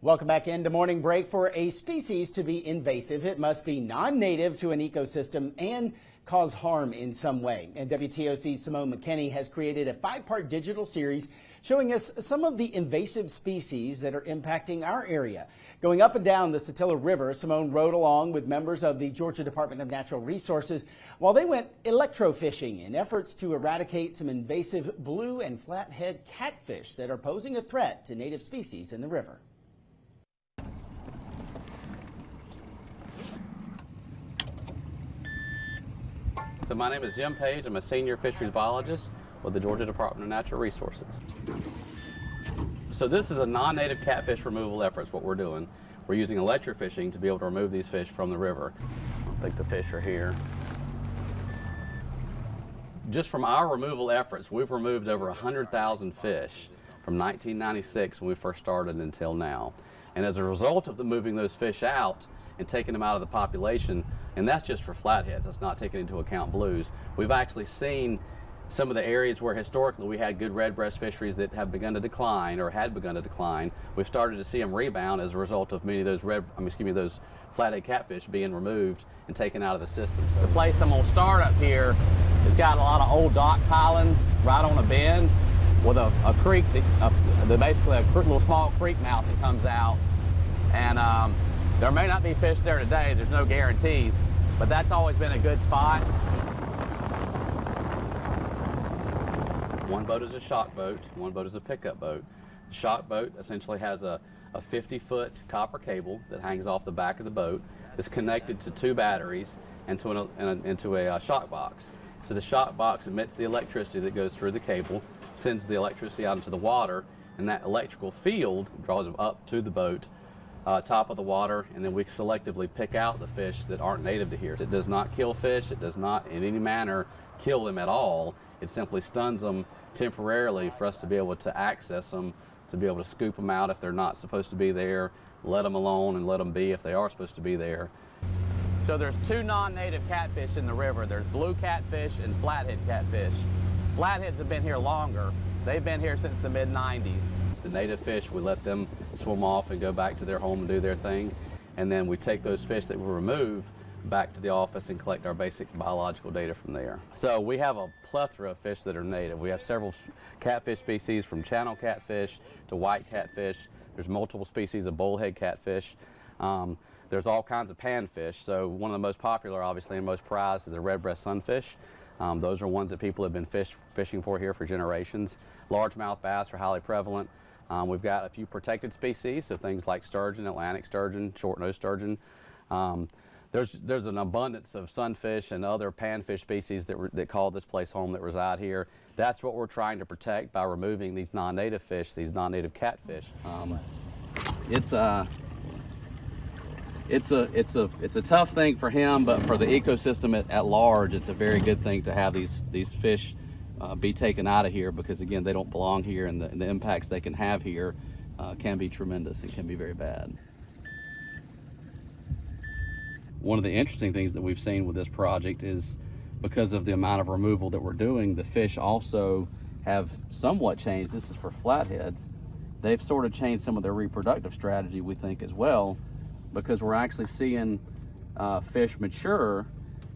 Welcome back into Morning Break. For a species to be invasive, it must be non-native to an ecosystem and cause harm in some way. And WTOC's Simone McKenny has created a 5-part digital series showing us some of the invasive species that are impacting our area. Going up and down the Satilla River, Simone rode along with members of the Georgia Department of Natural Resources while they went electrofishing in efforts to eradicate some invasive blue and flathead catfish that are posing a threat to native species in the river. So my name is Jim Page. I'm a senior fisheries biologist with the Georgia Department of Natural Resources. So this is a non-native catfish removal effort, is what we're doing. We're using electrofishing to be able to remove these fish from the river. I think the fish are here. Just from our removal efforts, we've removed over 100,000 fish from 1996 when we first started until now. And as a result of moving those fish out and taking them out of the population, and that's just for flatheads, that's not taking into account blues, we've actually seen some of the areas where historically we had good red breast fisheries that have begun to decline or had begun to decline. We've started to see them rebound as a result of many of those those flathead catfish being removed and taken out of the system. So the place I'm going to start up here has got a lot of old dock pilings right on a bend with a creek, basically a little small creek mouth that comes out. And there may not be fish there today, there's no guarantees, but that's always been a good spot. One boat is a shock boat, one boat is a pickup boat. The shock boat essentially has a 50-foot copper cable that hangs off the back of the boat. It's connected to 2 batteries and into a shock box. So the shock box emits the electricity that goes through the cable, sends the electricity out into the water, and that electrical field draws them up to the boat, top of the water, and then we selectively pick out the fish that aren't native to here. It does not kill fish, it does not in any manner kill them at all. It simply stuns them temporarily for us to be able to access them, to be able to scoop them out if they're not supposed to be there, let them alone and let them be if they are supposed to be there. So there's 2 non-native catfish in the river. There's blue catfish and flathead catfish. Flatheads have been here longer. They've been here since the mid-90s. The native fish, we let them swim off and go back to their home and do their thing. And then we take those fish that we remove back to the office and collect our basic biological data from there. So we have a plethora of fish that are native. We have several catfish species, from channel catfish to white catfish. There's multiple species of bullhead catfish. There's all kinds of panfish. So one of the most popular, obviously, and most prized is the red breast sunfish. Those are ones that people have been fishing for here for generations. Largemouth bass are highly prevalent. We've got a few protected species, so things like sturgeon, Atlantic sturgeon, short-nosed sturgeon. There's an abundance of sunfish and other panfish species that call this place home, that reside here. That's what we're trying to protect by removing these non-native fish, these non-native catfish. It's a tough thing for him, but for the ecosystem at large, it's a very good thing to have these fish be taken out of here, because again, they don't belong here, and the impacts they can have here can be tremendous and can be very bad. One of the interesting things that we've seen with this project is, because of the amount of removal that we're doing, the fish also have somewhat changed. This is for flatheads. They've sort of changed some of their reproductive strategy, we think, as well, because we're actually seeing fish mature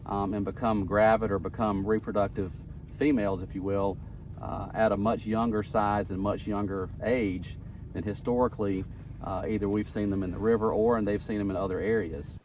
and become gravid or become reproductive females, if you will, at a much younger size and much younger age than historically either we've seen them in the river or they've seen them in other areas.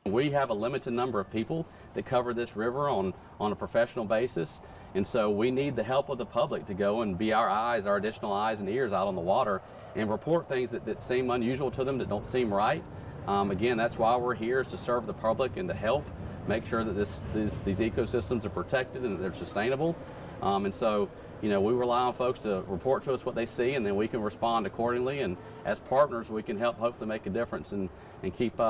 We have a limited number of people that cover this river on a professional basis, and so we need the help of the public to go and be our eyes, our additional eyes and ears out on the water, and report things that seem unusual to them, that don't seem right. Again, that's why we're here, is to serve the public and to help make sure that these ecosystems are protected and that they're sustainable. And so, you know, we rely on folks to report to us what they see, and then we can respond accordingly. And as partners, we can help hopefully make a difference and keep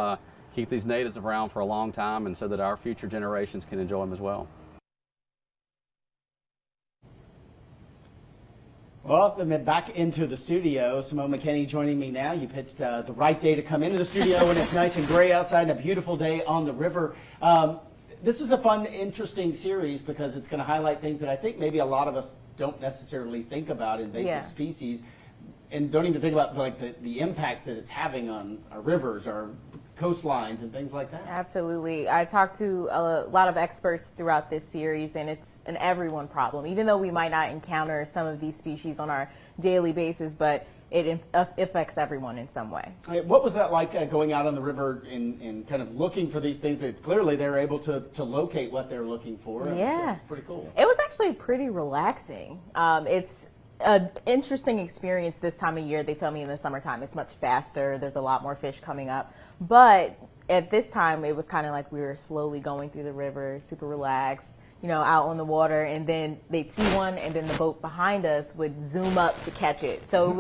these natives around for a long time, and so that our future generations can enjoy them as well. Well, back into the studio. Simone McKenny joining me now. You picked the right day to come into the studio when it's nice and gray outside and a beautiful day on the river. This is a fun, interesting series because it's going to highlight things that I think maybe a lot of us don't necessarily think about, invasive species. and don't even think about like the impacts that it's having on our rivers, our coastlines, and things like that. Absolutely. I talked to a lot of experts throughout this series, and it's an everyone problem. Even though we might not encounter some of these species on our daily basis, but it affects everyone in some way. What was that like going out on the river and kind of looking for these things that clearly they're able to locate what they're looking for? Yeah. It's pretty cool. It was actually pretty relaxing. It's an interesting experience this time of year. They tell me in the summertime it's much faster. There's a lot more fish coming up. But at this time, it was kind of like we were slowly going through the river, super relaxed, you know, out on the water, and then they'd see one, and then the boat behind us would zoom up to catch it. So it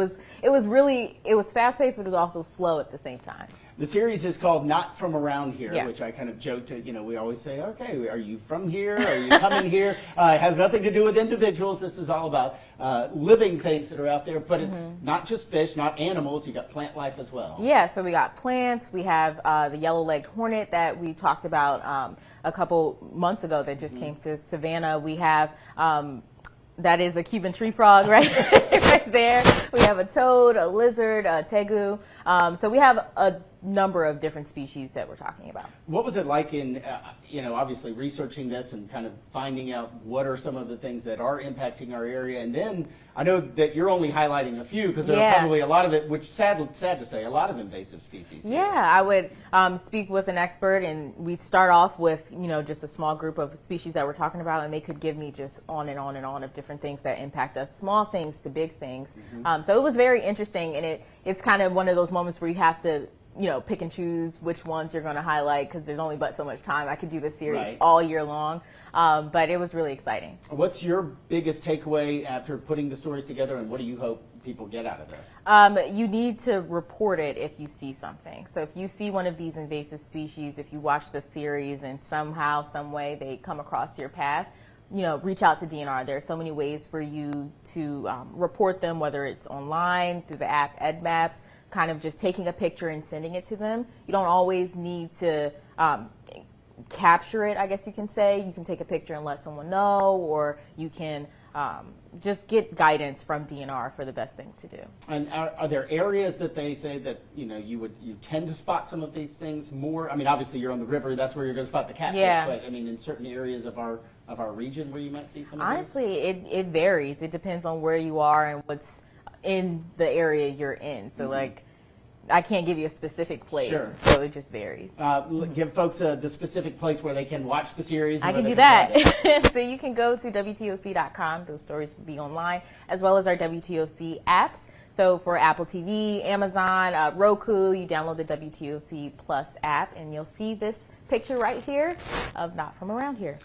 was fast-paced, but it was also slow at the same time. The series is called Not From Around Here, Yeah. which I kind of joked at, you know, we always say, okay, are you from here? Are you coming here? It has nothing to do with individuals. This is all about living things that are out there, but it's not just fish, not animals. You got plant life as well. Yeah, so we got plants. We have the yellow-legged hornet that we talked about a couple months ago that just came to Savannah. We have that is a Cuban tree frog right, right there. We have a toad, a lizard, a tegu. So we have a number of different species that we're talking about. What was it like in, you know, obviously researching this and kind of finding out what are some of the things that are impacting our area? And then I know that you're only highlighting a few because there are probably a lot of it, which sad to say, a lot of invasive species here. Yeah, I would speak with an expert, and we'd start off with, you know, just a small group of species that we're talking about, and they could give me just on and on and on of different things that impact us, small things to big things. So it was very interesting, and it's kind of one of those moments where you have to, you know, pick and choose which ones you're going to highlight because there's only but so much time. I could do this series all year long, but it was really exciting. What's your biggest takeaway after putting the stories together, and what do you hope people get out of this? You need to report it if you see something. So if you see one of these invasive species, if you watch the series and somehow, some way they come across your path, you know, reach out to DNR. There are so many ways for you to report them, whether it's online, through the app EdMaps, kind of just taking a picture and sending it to them. You don't always need to capture it, I guess you can say. You can take a picture and let someone know, or you can just get guidance from DNR for the best thing to do. And are there areas that they say that, you know, you tend to spot some of these things more? I mean, obviously you're on the river, that's where you're going to spot the catfish, but I mean, in certain areas of our region where you might see some of these? Honestly, it varies. It depends on where you are and what's in the area you're in. So like, I can't give you a specific place, so it just varies. Give folks the specific place where they can watch the series. I can do that. So you can go to WTOC.com. Those stories will be online, as well as our WTOC apps. So for Apple TV, Amazon, Roku, you download the WTOC Plus app, and you'll see this picture right here of Not From Around Here.